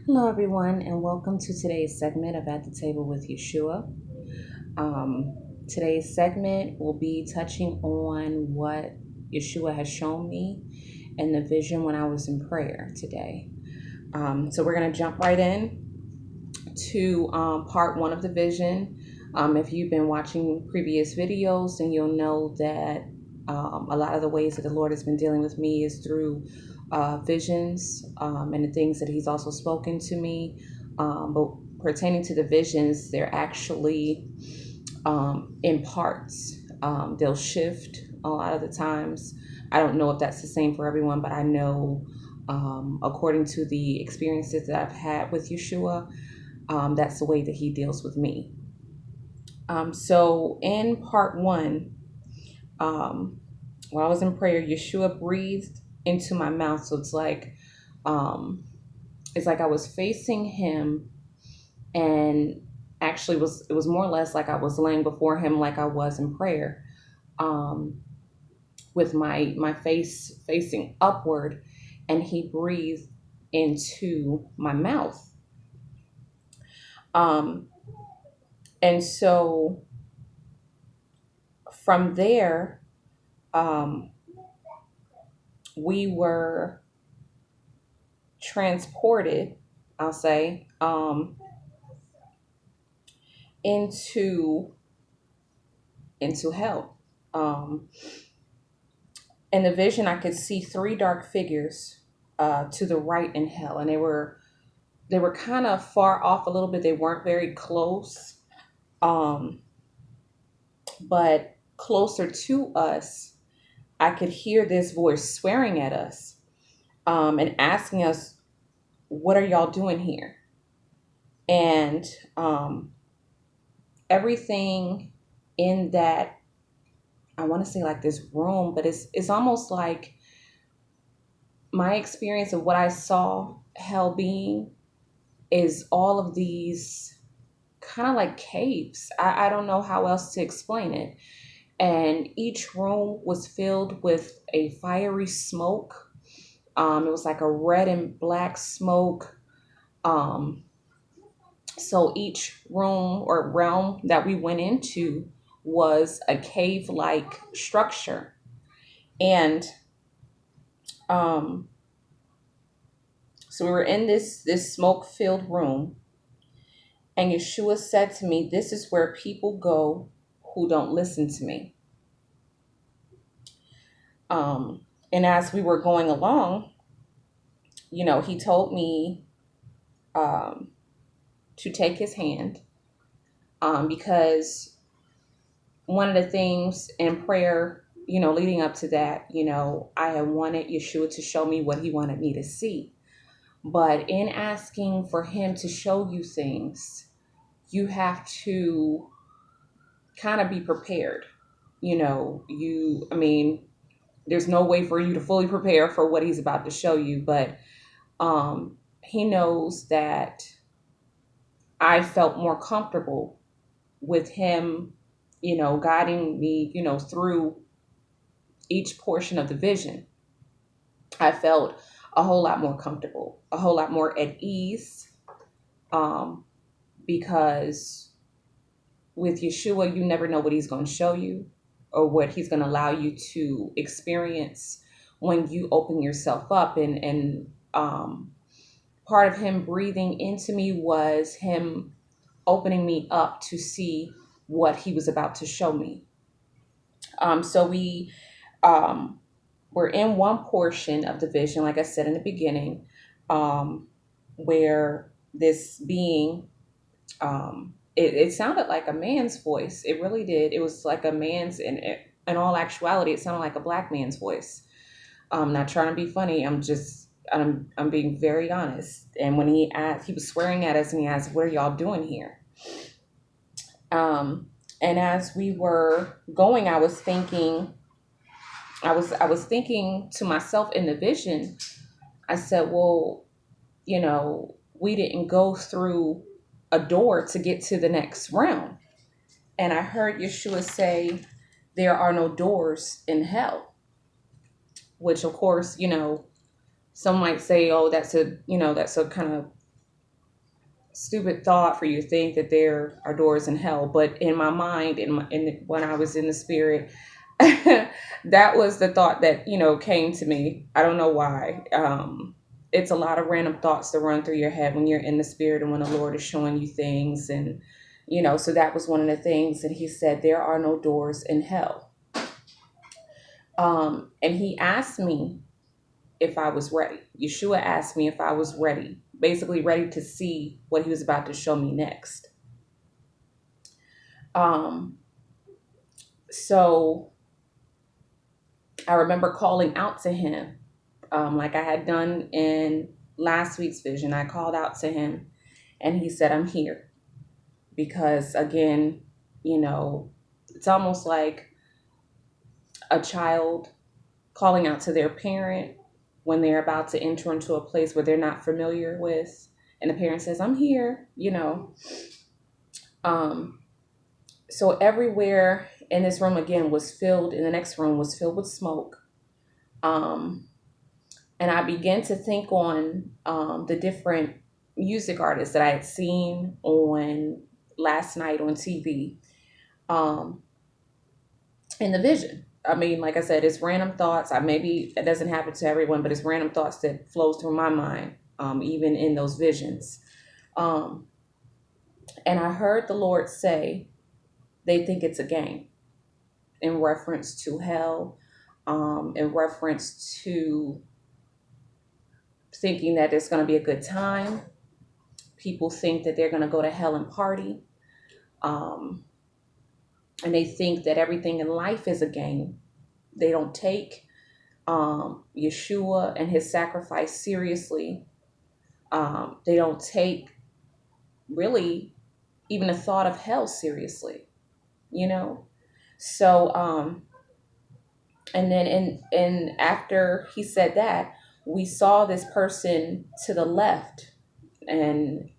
Hello, everyone, and welcome to today's segment of At the Table with Yeshua. Today's segment will be touching on what Yeshua has shown me in the vision when I was in prayer today. So we're going to jump right in to part one of the vision. If you've been watching previous videos, then you'll know that a lot of the ways that the Lord has been dealing with me is through visions and the things that He's also spoken to me. But pertaining to the visions, they're actually in parts. They'll shift a lot of the times. I don't know if that's the same for everyone, but I know according to the experiences that I've had with Yeshua, that's the way that He deals with me. So in part one, um, while I was in prayer, Yeshua breathed into my mouth. So um, it's like I was facing Him, and actually it was more or less like I was laying before Him, like I was in prayer, um, with my face facing upward, and He breathed into my mouth. Um, and so from there, um, we were transported, I'll say, into hell. In the vision, I could see three dark figures to the right in hell, and they were kind of far off a little bit. They weren't very close, um, but closer to us, I could hear this voice swearing at us and asking us, "What are y'all doing here?" And everything in that, I want to say like this room, but it's almost like my experience of what I saw hell being is all of these kind of like caves. I don't know how else to explain it. And each room was filled with a fiery smoke. It was like a red and black smoke. Um, so each room or realm that we went into was a cave like structure. And um, so we were in this smoke filled room, and Yeshua said to me, "This is where people go who don't listen to me." And as we were going along, he told me um, to take his hand, because one of the things in prayer, leading up to that, I had wanted Yeshua to show me what He wanted me to see. But in asking for Him to show you things, you have to kind of be prepared. I mean, there's no way for you to fully prepare for what He's about to show you, but He knows that I felt more comfortable with Him, guiding me, through each portion of the vision. I felt a whole lot more comfortable, a whole lot more at ease, um, because with Yeshua, you never know what He's going to show you or what He's going to allow you to experience when you open yourself up. And part of Him breathing into me was Him opening me up to see what He was about to show me. So we um, were in one portion of the vision, like I said in the beginning, um, where this being, it sounded like a man's voice. It really did. It was like a man's, in all actuality, it sounded like a black man's voice. I'm not trying to be funny. I'm being very honest. And when he was swearing at us, and he asked, "What are y'all doing here?" And as we were going, I was thinking to myself in the vision. I said, "Well, we didn't go through a door to get to the next realm." And I heard Yeshua say, "There are no doors in hell," which of course, some might say, "Oh, that's a kind of stupid thought for you to think that there are doors in hell, but in my mind, when I was in the spirit, that was the thought that came to me. I don't know why. It's a lot of random thoughts that run through your head when you're in the spirit and when the Lord is showing you things, and so that was one of the things. And He said there are no doors in hell. And He asked me if I was ready. Yeshua asked me if I was ready, basically ready to see what He was about to show me next. So I remember calling out to Him, like I had done in last week's vision. I called out to Him, and He said, I'm here. Because again, it's almost like a child calling out to their parent when they're about to enter into a place where they're not familiar with, and the parent says, I'm here. So everywhere in this room again was filled, in the next room was filled with smoke. And I began to think on the different music artists that I had seen on last night on TV, in the vision. I mean, like I said, it's random thoughts. Maybe it doesn't happen to everyone, but it's random thoughts that flows through my mind, even in those visions. And I heard the Lord say, they think it's a game, in reference to hell, in reference to thinking that it's going to be a good time. People think that they're going to go to hell and party. And they think that everything in life is a game. They don't take Yeshua and His sacrifice seriously. They don't take really even the thought of hell seriously, So, and then and after He said that, we saw this person to the left, and